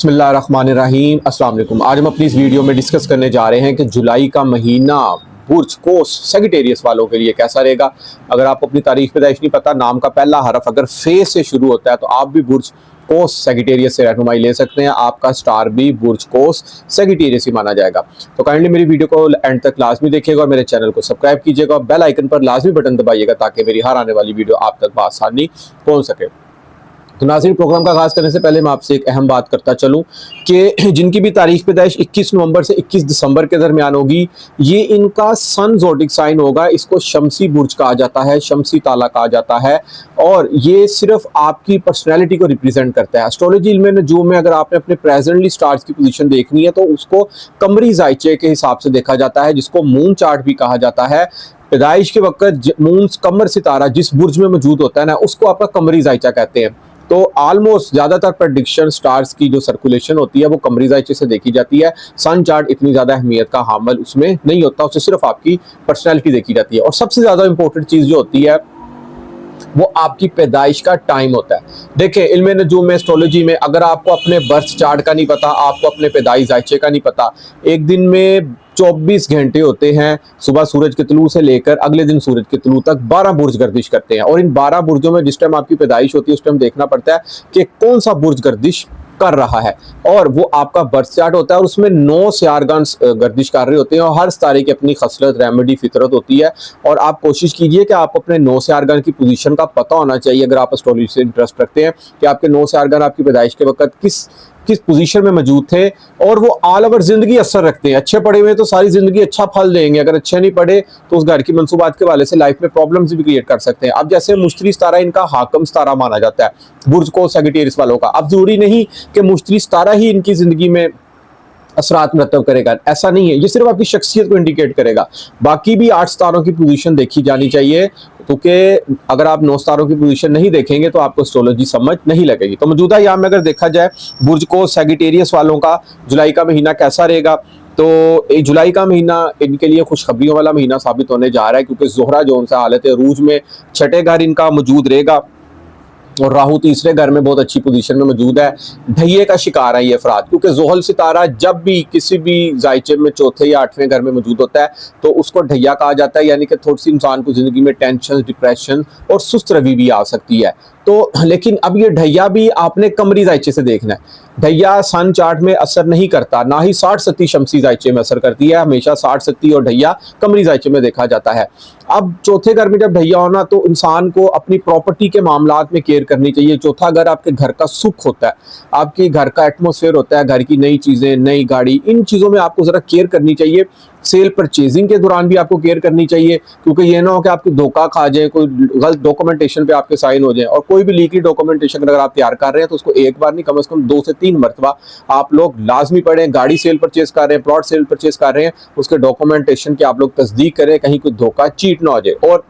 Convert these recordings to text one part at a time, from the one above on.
बिस्मिल्लाहिर्रहमानिर्रहीम अस्सलाम वालेकुम। आज हम अपनी इस वीडियो में डिस्कस करने जा रहे हैं कि जुलाई का महीना बुर्ज कोस सेजिटेरियस वालों के लिए कैसा रहेगा। अगर आपको अपनी तारीख पैदाइश नहीं पता, नाम का पहला हरफ अगर फे से शुरू होता है तो आप भी बुर्ज कोस सेजिटेरियस से रहनुमाई ले सकते हैं। आपका स्टार भी बुर्ज कोस सेजिटेरियस ही माना जाएगा। तो काइंडली मेरी वीडियो को एंड तक लाजमी देखिएगा और मेरे चैनल को सब्सक्राइब कीजिएगा और बेल आइकन पर लाजमी बटन दबाइएगा ताकि मेरी हर आने वाली वीडियो आप तक आसानी पहुंच सके। तो नाज़रीन, प्रोग्राम का आगाज़ करने से पहले मैं आपसे एक अहम बात करता चलूं कि जिनकी भी तारीख पैदाइश 21 नवंबर से 21 दिसंबर के दरमियान होगी, ये इनका सन ज़ोडिक साइन होगा। इसको शमसी बुर्ज कहा जाता है, शमसी ताला कहा जाता है और ये सिर्फ आपकी पर्सनैलिटी को रिप्रेजेंट करता है। एस्ट्रोलॉजी इल्म नजूम में अगर आपने अपने प्रेजेंटली स्टार्स की पोजीशन देखनी है तो उसको कमरी जायचे के हिसाब से देखा जाता है, जिसको मून चार्ट भी कहा जाता है। पैदाइश के वक्त मून कमर सितारा जिस बुर्ज में मौजूद होता है ना, उसको आपका कमरी जायचा कहते हैं। तो ऑलमोस्ट ज़्यादातर प्रेडिक्शन स्टार्स की जो सर्कुलेशन होती है वो कमरी जायचे से देखी जाती है। सन चार्ट इतनी ज़्यादा अहमियत का हामिल उसमें नहीं होता, उससे सिर्फ आपकी पर्सनैलिटी देखी जाती है। और सबसे ज़्यादा इंपॉर्टेंट चीज़ जो होती है वो आपकी पैदाइश का टाइम होता है। देखिए, इल्म नजूम में, एस्ट्रोलॉजी में, अगर आपको अपने बर्थ चार्ट का नहीं पता, आपको अपने पैदाइश जायचे का नहीं पता, एक दिन में 24 घंटे होते हैं। सुबह सूरज के तुलू से लेकर अगले दिन सूरज के तुलू तक 12 बुर्ज गर्दिश करते हैं और इन 12 बुर्जों में जिस टाइम आपकी पैदाइश होती है उस टाइम देखना पड़ता है कि कौन सा बुर्ज गर्दिश कर रहा है और वो आपका बर्थ चार्ट होता है और उसमें 9 सियारगान गर्दिश कर रहे होते हैं और हर सितारे की अपनी खसरत, रेमेडी, फितरत होती है। और आप कोशिश कीजिए कि आपको अपने 9 सियारगान की पोजीशन का पता होना चाहिए अगर आप एस्ट्रोलॉजी से इंटरेस्ट रखते हैं कि आपके 9 सियारगान आपकी पैदाइश के वक्त किस पोजीशन में मौजूद थे और वो ऑल ओवर जिंदगी असर रखते हैं। अच्छे पढ़े हुए तो सारी जिंदगी अच्छा फल देंगे, अगर अच्छे नहीं पढ़े तो उस घर की मंसूबात के वाले से लाइफ में प्रॉब्लम्स भी क्रिएट कर सकते हैं। अब जैसे मुश्तरी सितारा इनका हाकम सितारा माना जाता है बुर्ज को सेजिटेरियस वालों का। अब जरूरी नहीं कि मुश्तरी सितारा ही इनकी जिंदगी में असरात मरतब करेगा, ऐसा नहीं है। ये सिर्फ आपकी शख्सियत को इंडिकेट करेगा। बाकी भी 8 सितारों की पोजीशन देखी जानी चाहिए, क्योंकि अगर आप 9 सितारों की पोजीशन नहीं देखेंगे तो आपको एस्ट्रोलॉजी समझ नहीं लगेगी। तो मौजूदा यहाँ में अगर देखा जाए बुर्ज को सेजिटेरियस वालों का जुलाई का महीना कैसा रहेगा, तो जुलाई का महीना इनके लिए खुशखबरियों वाला महीना साबित होने जा रहा है, क्योंकि ज़ोहरा जो उनसे हालत अरूज में छठे घर इनका मौजूद रहेगा और राहु तीसरे घर में बहुत अच्छी पोजीशन में मौजूद है। ढैये का शिकार है ये अफराद, क्योंकि जोहल सितारा जब भी किसी भी जायचे में चौथे या 8वें घर में मौजूद होता है तो उसको ढैया कहा जाता है, यानी कि थोड़ी सी इंसान को जिंदगी में टेंशन, डिप्रेशन और सुस्त रवि भी आ सकती है। तो लेकिन अब ये ढैया भी आपने कमरी जायचे से देखना है। ढैया सन चार्ट में असर नहीं करता, ना ही 60 सत्ती शमसी जायचे में असर करती है। हमेशा 60 सत्ती और ढैया कमरी जायचे में देखा जाता है। अब चौथे घर में जब ढैया होना तो इंसान को अपनी प्रॉपर्टी के मामलात में केयर करनी चाहिए। चौथा घर आपके घर का सुख होता है, आपके घर का एटमोसफेयर होता है, घर की नई चीज़ें, नई गाड़ी, इन चीज़ों में आपको ज़रा केयर करनी चाहिए। सेल परचेजिंग के दौरान भी आपको केयर करनी चाहिए, क्योंकि ये ना हो कि आपको धोखा खा जाए, कोई गलत डॉक्यूमेंटेशन पे आपके साइन हो जाए। और कोई भी लीगली डॉक्यूमेंटेशन अगर आप तैयार कर रहे हैं तो उसको एक बार नहीं, कम से कम 2 से 3 मरतबा आप लोग लाजमी पढ़ें। गाड़ी सेल परचेज कर रहे हैं, प्लॉट सेल परचेज कर रहे हैं, उसके डॉक्यूमेंटेशन की आप लोग तस्दीक करें, कहीं कोई धोखा चीट ना हो जाए। और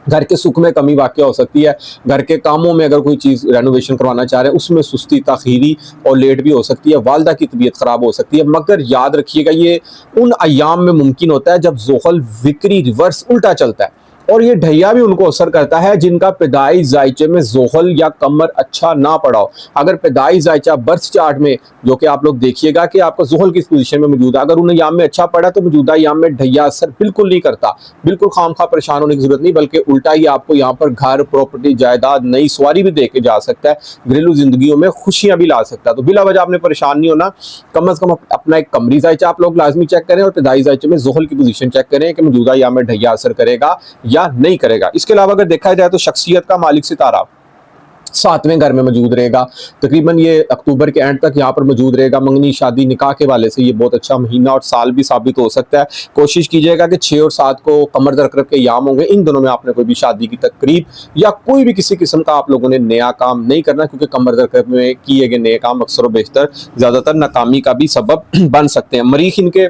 घर के सुख में कमी वाक़या हो सकती है, घर के कामों में अगर कोई चीज़ रेनोवेशन करवाना चाह रहे हैं उसमें सुस्ती, ताख़ीरी और लेट भी हो सकती है। वालदा की तबीयत ख़राब हो सकती है। मगर याद रखिएगा, ये उन अयाम में मुमकिन होता है जब ज़ोहल विक्री रिवर्स उल्टा चलता है। और ये ढैया भी उनको असर करता है जिनका पैदाइश जायचे में जोहल या कमर अच्छा ना पड़ा हो। अगर पैदाइश जायचा बर्थ चार्ट में, जो कि आप लोग देखिएगा कि आपका जोहल किस पोजीशन में मौजूद है, अगर उन्हें याम में अच्छा पड़ा तो मौजूदा याम में ढैया असर बिल्कुल नहीं करता। बिल्कुल खामखा परेशान होने की जरूरत नहीं, बल्कि उल्टा ही आपको यहाँ पर घर, प्रॉपर्टी, जायदाद, नई सवारी भी दे के जा सकता है, घरेलू जिंदगियों में खुशियां भी ला सकता है। तो बिला वजह आपने परेशान नहीं होना। कम अज कम अपना एक कमरी जायचा आप लोग लाजमी चेक करें और पैदाइश जायचे में जोहल की पोजीशन चेक करें कि मौजूदा याम में ढैया असर करेगा नहीं करेगा। इसके अलावा अगर देखा जाए तो शख्सियत का मालिक सितारा 7वें घर में मौजूद रहेगा। तकरीबन ये अक्टूबर के एंड तक यहाँ पर मौजूद रहेगा। मंगनी, शादी, निकाह के वाले से ये बहुत अच्छा महीना और साल भी साबित हो सकता है। कोशिश कीजिएगा कि 6 और 7 को कमर दरकरब के याम होंगे। इन दोनों में आपने कोई भी शादी की तकरीब या कोई भी किसी किस्म का आप लोगों ने नया काम नहीं करना, क्योंकि कमर दरकरब में किए गए नए काम अक्सर व बेशतर ज़्यादातर नाकामी का भी सबब बन सकते हैं। मरीख इनके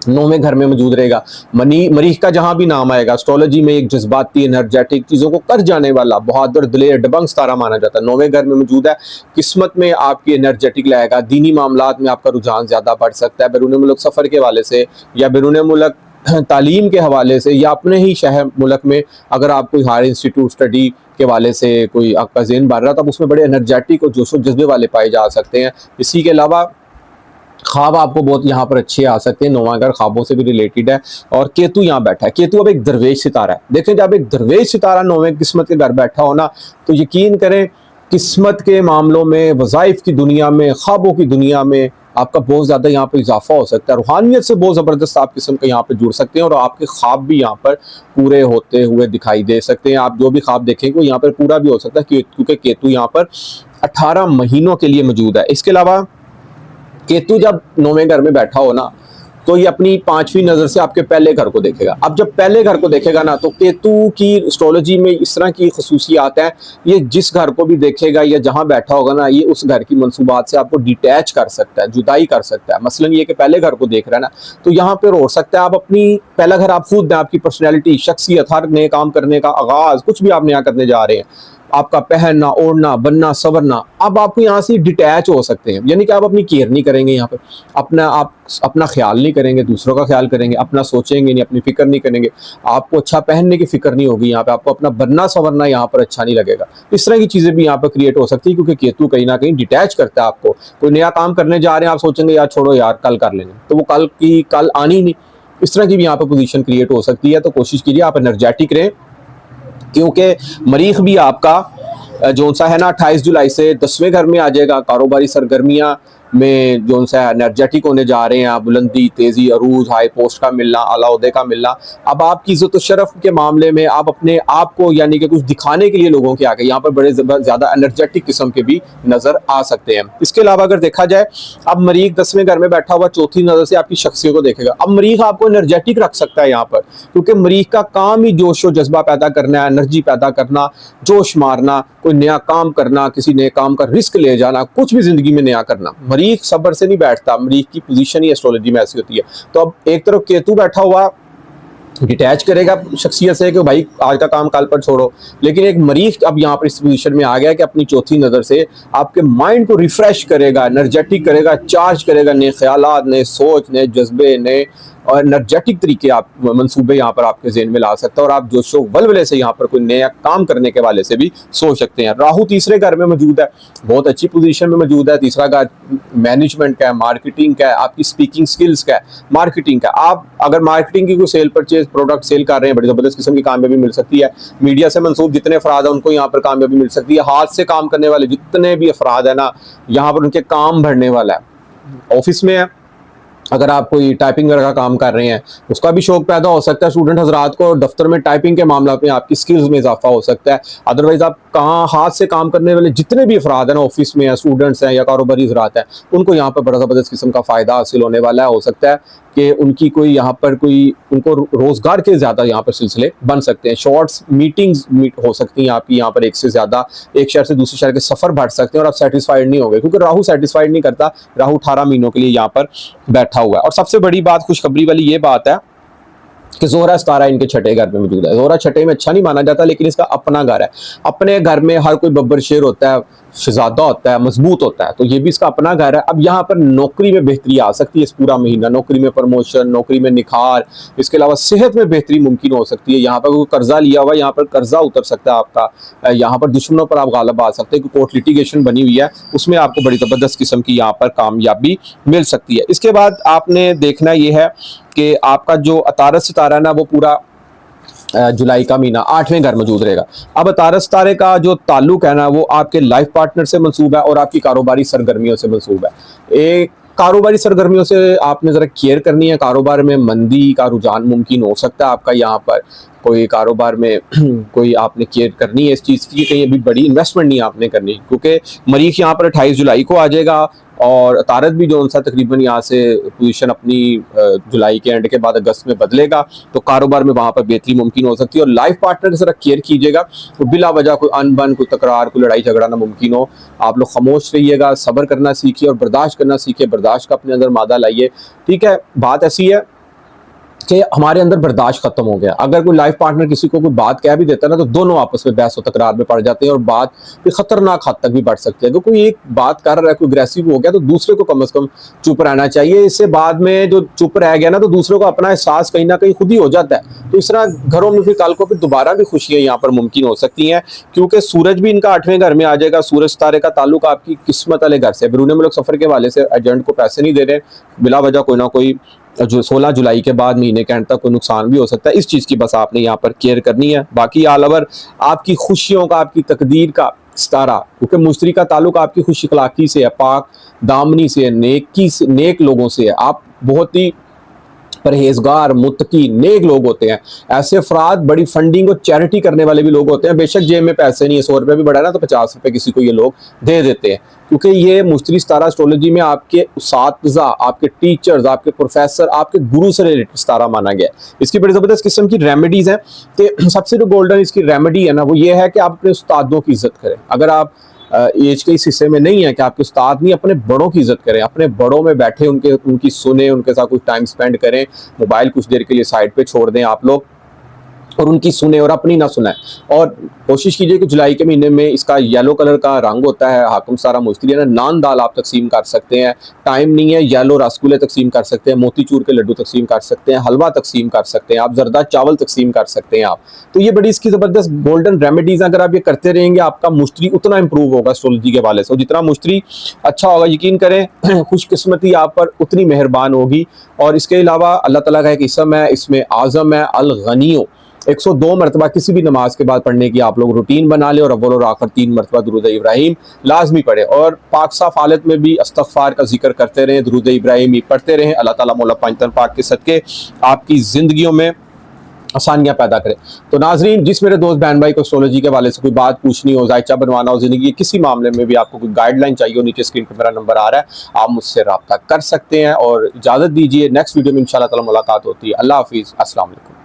9वें घर में मौजूद रहेगा। मरीख का जहां भी नाम आएगा एस्ट्रोलॉजी में एक जज्बाती, एनर्जेटिक, चीज़ों को कर जाने वाला, बहादुर, दिलेर, दबंग सितारा माना जाता है। 9वें घर में मौजूद है। किस्मत में आपकी एनर्जेटिक लाएगा। दीनी मामलात में आपका रुझान ज़्यादा बढ़ सकता है। बैरून मुल्क सफ़र के वाले से या बैरून मुल्क तालीम के हवाले से या अपने ही शहर मुल्क में अगर आप कोई हायर इंस्टीट्यूट स्टडी के वाले से कोई आपका ज़हन बन रहा, तो आप उसमें बड़े एनर्जेटिक और जोशो जज्बे वाले पाए जा सकते हैं। इसी के अलावा ख्वाब आपको बहुत यहाँ पर अच्छे आ सकते हैं, नौवां घर ख्वाबों से भी रिलेटेड है। और केतु यहाँ बैठा है, केतु अब एक दरवेश सितारा है। देखें जब एक दरवेश सितारा नौवें किस्मत के घर बैठा हो ना, तो यकीन करें किस्मत के मामलों में, वज़ाइफ की दुनिया में, ख्वाबों की दुनिया में आपका बहुत ज़्यादा यहाँ पर इजाफा हो सकता है। रूहानियत से बहुत ज़बरदस्त आप किस्म का यहाँ पर जुड़ सकते हैं और आपके ख्वाब भी यहाँ पर पूरे होते हुए दिखाई दे सकते हैं। आप जो भी ख्वाब देखेंगे वो यहाँ पर पूरा भी हो सकता है, क्योंकि केतु यहाँ पर 18 महीनों के लिए मौजूद है। इसके अलावा केतु जब नौवें घर में बैठा हो ना, तो ये अपनी 5वीं नज़र से आपके पहले घर को देखेगा। अब जब पहले घर को देखेगा ना, तो केतु की एस्ट्रोलॉजी में इस तरह की खसूसियात हैं, ये जिस घर को भी देखेगा या जहाँ बैठा होगा ना, ये उस घर की मंसूबात से आपको डिटैच कर सकता है, जुदाई कर सकता है। मसलन ये कि पहले घर को देख रहा है ना, तो यहाँ पर हो सकता है आप अपनी पहला घर आप खुद दें, आपकी पर्सनैलिटी, शख्सियत, हर नए काम करने का आगाज़, कुछ भी आप नया करने जा रहे हैं, आपका पहनना, ओढ़ना, बनना, संवरना, अब आपको यहाँ से डिटैच हो सकते हैं। यानी कि आप अपनी केयर नहीं करेंगे, यहाँ पर आप अपना ख्याल नहीं करेंगे, दूसरों का ख्याल करेंगे, अपना सोचेंगे नहीं, अपनी फिक्र नहीं करेंगे, आपको अच्छा पहनने की फिक्र नहीं होगी, यहाँ पे आपको अपना बनना संवरना यहाँ पर अच्छा नहीं लगेगा। इस तरह की चीज़ें भी यहाँ पर क्रिएट हो सकती है, क्योंकि केतु कहीं ना कहीं डिटैच करता है आपको। कोई नया काम करने जा रहे हैं, आप सोचेंगे यार छोड़ो यार कल कर लेंगे, तो वो कल आनी नहीं। इस तरह की भी यहाँ पर पोजीशन क्रिएट हो सकती है। तो कोशिश कीजिए आप एनर्जेटिक रहें, क्योंकि मरीख भी आपका जो सा है ना 28 जुलाई से 10वें घर में आ जाएगा। कारोबारी सरगर्मियाँ में जो सा एनर्जेटिक होने जा रहे हैं, बुलंदी, तेज़ी, अरूज, हाई पोस्ट का मिलना, आला ओहदे का मिलना। अब आपकी इज़्ज़त और शरफ के मामले में आप अपने आप को यानी कि कुछ दिखाने के लिए लोगों के आगे यहाँ पर बड़े ज़्यादा एनर्जेटिक किस्म के भी नज़र आ सकते हैं। इसके अलावा अगर देखा जाए, अब मरीख 10वें घर में बैठा हुआ चौथी नज़र से आपकी शख्सियत को देखेगा। अब मरीख आपको एनर्जेटिक रख सकता है यहाँ पर, क्योंकि मरीख का काम ही जोश और जज्बा पैदा करना है, एनर्जी पैदा करना, जोश मारना, कोई नया काम करना, किसी नए काम का रिस्क ले जाना, कुछ भी ज़िंदगी में नया करना। मरीख सब्र से नहीं बैठता, मरीख की पोजीशन ही एस्ट्रोलॉजी में ऐसी होती है। तो अब एक तरफ केतु बैठा हुआ डिटैच करेगा शख्सियत से कि भाई आज का काम कल पर छोड़ो, लेकिन एक मरीख अब यहाँ पर इस पोजीशन में आ गया कि अपनी चौथी नज़र से आपके माइंड को रिफ्रेश करेगा, एनर्जेटिक करेगा, चार्ज करेगा, नए ख्यालात, नए सोच, नए जज्बे, नए और एनर्जेटिक तरीके आप मंसूबे यहाँ पर आपके ज़हन में ला सकता है, और आप जोशो वलवले से यहाँ पर कोई नया काम करने के वाले से भी सोच सकते हैं। राहु तीसरे घर में मौजूद है, बहुत अच्छी पोजीशन में मौजूद है। तीसरा घर मैनेजमेंट का है, मार्केटिंग का है, आपकी स्पीकिंग स्किल्स का है, मार्केटिंग का। आप अगर मार्केटिंग की कोई सेल परचेज प्रोडक्ट सेल कर रहे हैं, बड़ी ज़बरदस्त किस्म की कामयाबी मिल सकती है। मीडिया से मंसूब जितने अफराद हैं उनको यहाँ पर कामयाबी मिल सकती है। हाथ से काम करने वाले जितने भी अफराद हैं ना, यहाँ पर उनके काम बढ़ने वाला है। ऑफिस में है, अगर आप कोई टाइपिंग वगैरह का काम कर रहे हैं, उसका भी शौक पैदा हो सकता है स्टूडेंट हजरात को, दफ्तर में टाइपिंग के मामला में आपकी स्किल्स में इजाफा हो सकता है। अदरवाइज आप कहाँ हाथ से काम करने वाले जितने भी अफराद हैं ना, ऑफिस में हैं, स्टूडेंट्स हैं या कारोबारी हजरात हैं, उनको यहाँ पर बड़ा ज़बरदस्त किस्म का फ़ायदा हासिल होने वाला है। हो सकता है कि उनकी कोई यहाँ पर कोई उनको रोज़गार के ज़्यादा यहाँ पर सिलसिले बन सकते हैं। शॉर्ट्स मीटिंग्स हो सकती हैं आपकी यहाँ पर, एक से ज़्यादा, एक शहर से दूसरे शहर के सफ़र बढ़ सकते हैं और आप सेटिस्फाइड नहीं होंगे, क्योंकि राहु सेटिस्फाइड नहीं करता। राहु 18 महीनों के लिए यहाँ पर बैठा हुआ है। और सबसे बड़ी बात, खुशखबरी वाली ये बात है कि ज़ोहरा सितारा इनके छठे घर में मौजूद है। ज़ोहरा छठे में अच्छा नहीं माना जाता, लेकिन इसका अपना घर है। अपने घर में हर कोई बब्बर शेर होता है, शहजादा होता है, मजबूत होता है, तो ये भी इसका अपना घर है। अब यहाँ पर नौकरी में बेहतरी आ सकती है इस पूरा महीना, नौकरी में प्रमोशन, नौकरी में निखार, इसके अलावा सेहत में बेहतरी मुमकिन हो सकती है। यहाँ पर कोई कर्जा लिया हुआ, यहाँ पर कर्जा उतर सकता है आपका, यहाँ पर दुश्मनों पर आप गालिब आ सकते हैं, कोर्ट लिटिगेशन बनी हुई है, उसमें आपको बड़ी ज़बरदस्त किस्म की यहाँ पर कामयाबी मिल सकती है। इसके बाद आपने देखना ये है कि आपका जो अतारस सितारा है ना, वो पूरा जुलाई का महीना 8वें घर मौजूद रहेगा। अब अतारस सितारे का जो ताल्लुक है ना, वो आपके लाइफ पार्टनर से मंसूब है और आपकी कारोबारी सरगर्मियों से मंसूब है। एक कारोबारी सरगर्मियों से आपने ज़रा केयर करनी है। कारोबार में मंदी का रुझान मुमकिन हो सकता है आपका, यहाँ पर कोई कारोबार में कोई आपने केयर करनी है इस चीज़ की, कहीं अभी बड़ी इन्वेस्टमेंट नहीं आपने करनी, क्योंकि मरीख यहाँ पर 28 जुलाई को आ जाएगा और तारत भी जो सा तकरीबन यहाँ से पोजीशन अपनी जुलाई के एंड के बाद अगस्त में बदलेगा, तो कारोबार में वहाँ पर बेहतरी मुमकिन हो सकती है। और लाइफ पार्टनर की तरह केयर कीजिएगा, तो बिला वजह कोई अनबन, कोई तकरार, कोई लड़ाई झगड़ा ना मुमकिन हो। आप लोग खामोश रहिएगा, सब्र करना सीखिए और बर्दाश्त करना सीखिए, बर्दाश्त का अपने अंदर मादा लाइए। ठीक है, बात ऐसी है कि हमारे अंदर बर्दाश्त खत्म हो गया। अगर कोई लाइफ पार्टनर किसी को कोई बात कह भी देता है ना, तो दोनों आपस में बहस व तकरार में पड़ जाते हैं और बात फिर खतरनाक हद तक भी बढ़ सकती है। अगर कोई एक बात कर रहा है, कोई अग्रेसिव हो गया, तो दूसरे को कम से कम चुप रहना चाहिए। इससे बाद में जो चुप रह गया ना, तो दूसरों को अपना एहसास कहीं ना कहीं खुद ही हो जाता है। तो इस तरह घरों में फिर कल को फिर दोबारा भी खुशियां यहाँ पर मुमकिन हो सकती हैं, क्योंकि सूरज भी इनका 8वें घर में आ जाएगा। सूरज सितारे का ताल्लुक आपकी किस्मत वाले घर से। बैरून मुल्क सफर के वाले से एजेंट को पैसे नहीं दे रहे, बिला वजह कोई ना कोई जो 16 जुलाई के बाद महीने के एंड तक कोई नुकसान भी हो सकता है। इस चीज़ की बस आपने यहाँ पर केयर करनी है। बाकी ऑल ओवर आपकी खुशियों का, आपकी तकदीर का सितारा, क्योंकि मुश्तरी का ताल्लुक आपकी खुश अखलाकी से है, पाक दामनी से है, नेकी से, नेक लोगों से है। आप बहुत ही परहेजगार, मुत्तकी, नेक लोग होते हैं। ऐसे अफराद बड़ी फंडिंग और चैरिटी करने वाले भी लोग होते हैं। बेशक जेब में पैसे नहीं है, 100 रुपये भी बढ़ा ना, तो 50 रुपये किसी को ये लोग दे देते हैं, क्योंकि ये मुश्तरी सितारा एस्ट्रोलॉजी में आपके उस्ताद, आपके टीचर्स, आपके प्रोफेसर, आपके गुरु से रिलेटेड सितारा माना गया है। इसकी बड़ी ज़बरदस्त किस्म की रेमेडीज़ हैं कि सबसे जो गोल्डन इसकी रेमेडी है ना, वो ये है कि आप अपने उस्तादों की इज्जत करें। अगर आप एज के इस हिस्से में नहीं है कि आपके उस्ताद नहीं, अपने बड़ों की इज्जत करें, अपने बड़ों में बैठे उनकी सुने, उनके साथ कुछ टाइम स्पेंड करें, मोबाइल कुछ देर के लिए साइड पे छोड़ दें आप लोग और उनकी सुने और अपनी ना सुनाएं। और कोशिश कीजिए कि जुलाई के महीने में इसका येलो कलर का रंग होता है, हाकुम सारा मुश्तरी है ना, नान दाल आप तकसीम कर सकते हैं। टाइम नहीं है, येलो रसगुल्ले तकसीम कर सकते हैं, मोतीचूर के लड्डू तकसीम कर सकते हैं, हलवा तकसीम कर सकते हैं आप, जरदा चावल तकसीम कर सकते हैं आप। तो ये बड़ी इसकी ज़बरदस्त गोल्डन रेमेडीज़, अगर आप ये करते रहेंगे, आपका मुश्तरी उतना इंप्रूव होगा एस्ट्रोलॉजी के वाले से। और जितना मुश्तरी अच्छा होगा, यकीन करें खुशकिस्मती आप पर उतनी मेहरबान होगी। और इसके अलावा अल्लाह ताला का एक इसम है, इसमें आज़म है अल गनियो। 102 मरतबा किसी भी नमाज के बाद पढ़ने की आप लोग रूटीन बना लें, और अव्वल और आखिर 3 मरतबा दुरूद इब्राहिम लाजमी पढ़े, और पाक साफ हालत में भी इस्तग़फ़ार का जिक्र करते रहें, दुरूद इब्राहिम ही पढ़ते रहें। अल्लाह ताला मौला पंजतन पाक के सदके आपकी ज़िंदगियों में आसानियाँ पैदा करें। तो नाजरीन, जिस मेरे दोस्त बहन भाई को एस्ट्रोलॉजी के वाले से कोई बात पूछनी हो, जायचा बनवाना हो, ज़िंदगी के किसी मामले में भी आपको कोई गाइडलाइन चाहिए हो, नीचे स्क्रीन पर मेरा नंबर आ रहा है, आप मुझसे रब्ता कर सकते हैं। और इजाज़त दीजिए, नेक्स्ट वीडियो में इंशाअल्लाह ताला मुलाकात होती है। अल्लाह हाफिज़, अस्सलाम वालेकुम।